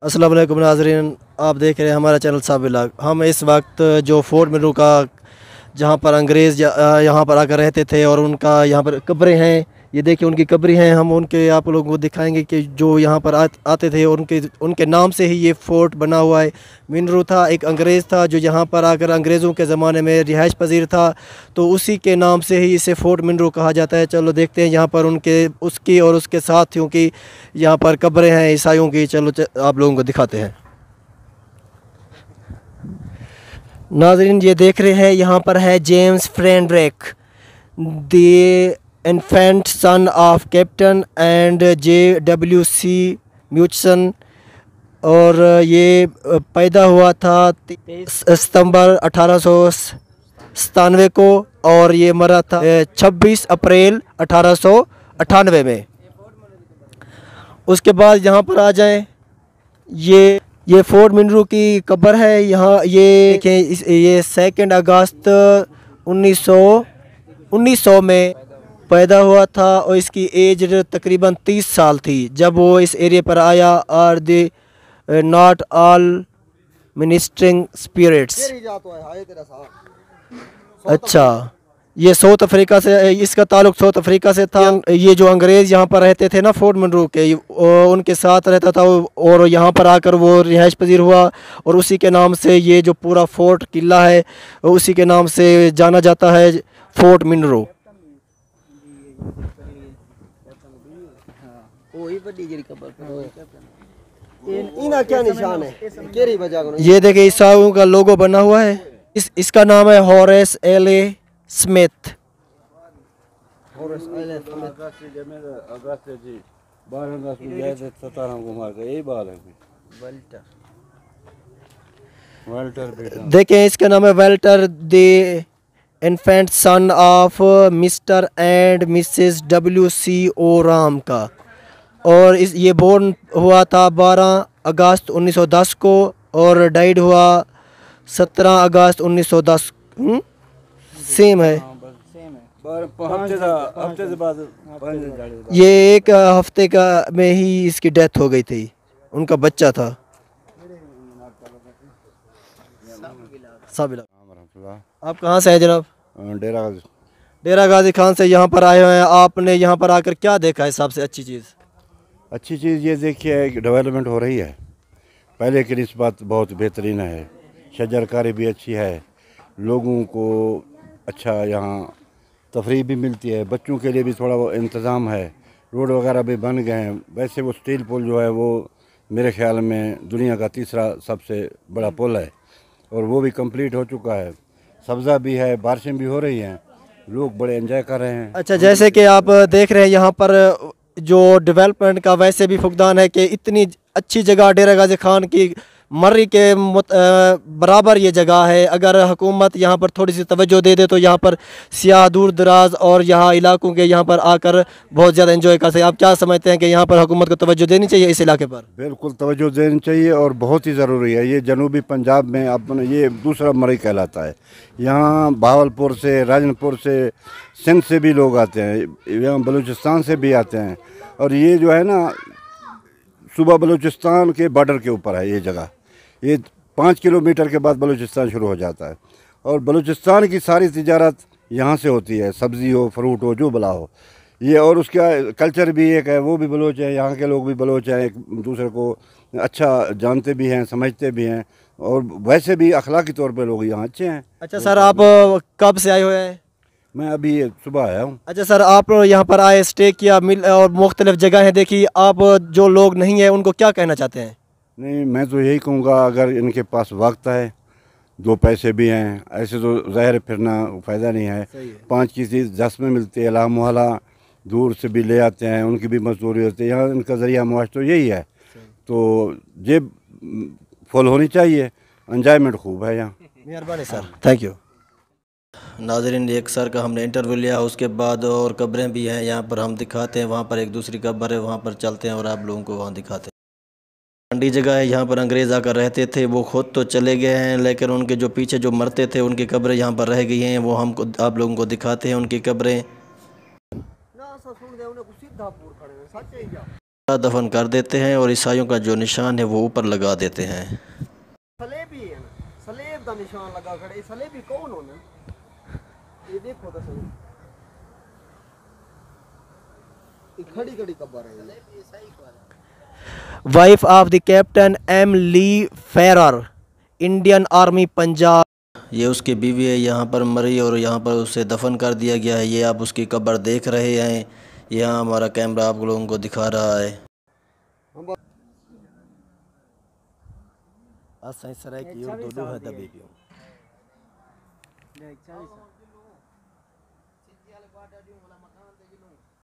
अस्सलाम वालेकुम नाज़रीन, आप देख रहे हैं हमारा चैनल साबिलाग। हम इस वक्त जो फोर्ट मिनरू का जहाँ पर अंग्रेज़ यहाँ पर आकर रहते थे और उनका यहाँ पर कब्रें हैं, ये देखिए उनकी कब्रें हैं। हम उनके आप लोगों को दिखाएंगे कि जो यहाँ पर आते थे और उनके नाम से ही ये फ़ोर्ट बना हुआ है। मिनरू था, एक अंग्रेज़ था जो यहाँ पर आकर अंग्रेज़ों के ज़माने में रिहाइश पजीर था, तो उसी के नाम से ही इसे फ़ोर्ट मिनरू कहा जाता है। चलो देखते हैं यहाँ पर उसकी और उसके साथियों की यहाँ पर कब्रें हैं ईसाइयों की। चलो आप लोगों को दिखाते हैं। नाज़रीन ये देख रहे हैं, यहाँ पर है James Frederick the infant son of captain and JWC Murchison, और ये पैदा हुआ था 23 सितंबर 1897 को और ये मरा था 26 अप्रैल 1898 में। उसके बाद यहाँ पर आ जाएं, ये फोर्ट मिनरू की कब्र है। यहाँ ये देखें, ये 2 अगस्त 1900 में पैदा हुआ था और इसकी एज तकरीबन 30 साल थी जब वो इस एरिया पर आया। और the not all ministering spirits. अच्छा, ये साउथ अफ्रीका से, इसका ताल्लुक साउथ अफ्रीका से था। ये जो अंग्रेज़ यहाँ पर रहते थे ना फोर्ट मिनरू के, उनके साथ रहता था और यहाँ पर आकर वो रिहाइश पजीर हुआ और उसी के नाम से ये जो पूरा फोर्ट किला है उसी के नाम से जाना जाता है, फोर्ट मिनरू। क्या निशान है? ये देखिए ईसाइयों का लोगो बना हुआ है। इसका नाम है हॉरेस एले स्मिथ। देखें, इसका नाम है welter the infant son of mister and Mrs WC Oram का। और ये बोर्न हुआ था 12 अगस्त 1910 को और डाइड हुआ 17 अगस्त 1910। सेम है, ये एक हफ्ते का में ही इसकी डेथ हो गई थी, उनका बच्चा था। आप कहाँ से हैं जनाब? डेरा गाजी खान से यहाँ पर आए हुए हैं। आपने यहाँ पर आकर क्या देखा है सबसे अच्छी चीज़? अच्छी चीज़ ये देखिए कि डेवलपमेंट हो रही है, पहले की निस्बत बहुत बेहतरीन है। शजरकारी भी अच्छी है, लोगों को अच्छा यहाँ तफरीह भी मिलती है, बच्चों के लिए भी थोड़ा वो इंतज़ाम है, रोड वगैरह भी बन गए हैं। वैसे वो स्टील पुल जो है वो मेरे ख्याल में दुनिया का तीसरा सबसे बड़ा पुल है और वो भी कंप्लीट हो चुका है। सब्ज़ा भी है, बारिशें भी हो रही हैं, लोग बड़े एंजॉय कर रहे हैं। अच्छा, जैसे कि आप देख रहे हैं यहाँ पर जो डेवलपमेंट का वैसे भी फुकदान है कि इतनी अच्छी जगह डेरा गाजी खान की मर्री के बराबर ये जगह है। अगर हुकूमत यहाँ पर थोड़ी सी तवज्जो दे दे तो यहाँ पर सियाह दूर दराज और यहाँ इलाकों के यहाँ पर आकर बहुत ज़्यादा एंजॉय कर सके। आप क्या समझते हैं कि यहाँ पर हुकूमत को तवज्जो देनी चाहिए इस इलाके पर? बिल्कुल तवज्जो देनी चाहिए और बहुत ही ज़रूरी है। ये जनूबी पंजाब में अपने ये दूसरा मर्री कहलाता है। यहाँ भावलपुर से, राजनपुर से, सिंध से भी लोग आते हैं, यहाँ बलूचिस्तान से भी आते हैं। और ये जो है ना, सूबा बलूचिस्तान के बॉर्डर के ऊपर है ये जगह। ये 5 किलोमीटर के बाद बलूचिस्तान शुरू हो जाता है और बलूचिस्तान की सारी तिजारत यहाँ से होती है, सब्ज़ी हो, फ्रूट हो, जो भला हो ये। और उसका कल्चर भी एक है, वो भी बलोच है, यहाँ के लोग भी बलोच हैं, एक दूसरे को अच्छा जानते भी हैं, समझते भी हैं और वैसे भी अखलाकी तौर पर लोग यहाँ अच्छे हैं। अच्छा सर, आप कब से आए हुए हैं? मैं अभी सुबह आया हूँ। अच्छा सर, आप यहाँ पर आए, स्टे किया, मिल और मुख्तलिफ जगहें देखी, आप जो लोग नहीं हैं उनको क्या कहना चाहते हैं? नहीं, मैं तो यही कहूँगा, अगर इनके पास वक्त है, 2 पैसे भी हैं, ऐसे तो ज़ाहिर फिरना फ़ायदा नहीं है। 5 की चीज़ 10 में मिलती है, लामोहला दूर से भी ले आते हैं, उनकी भी मजदूरी होती है। यहाँ इनका ज़रिया मुआश तो यही है, तो जेब फुल होनी चाहिए, एंजॉयमेंट खूब है यहाँ। मेहरबानी सर, थैंक यू। नाज़रीन, एक सर का हमने इंटरव्यू लिया, उसके बाद और कब्रें भी हैं यहाँ पर हम दिखाते हैं। वहाँ पर एक दूसरी कब्र है, वहाँ पर चलते हैं और आप लोगों को वहाँ दिखाते हैं। ठंडी जगह है, यहाँ पर अंग्रेज़ आकर रहते थे। वो खुद तो चले गए हैं लेकिन उनके जो पीछे जो मरते थे उनकी कब्रें यहाँ पर रह गई हैं। वो हमको आप लोगों को दिखाते हैं उनकी कब्रें। दफन कर देते हैं और ईसाइयों का जो निशान है वो ऊपर लगा देते हैं। सलेबी है ना, सलेब का निशान लगा खड़े। ये सलेबी कौन होने? ये देखो तो सही, ये खड़ी खड़ी कब्र है ये। Wife of the captain M Lee Ferrer, Indian army Punjab. ये उसकी बीवी है, यहाँ पर मरी और यहाँ पर उसे दफन कर दिया गया है। ये आप उसकी कब्र देख रहे हैं, यहाँ हमारा कैमरा आप लोगों को दिखा रहा है।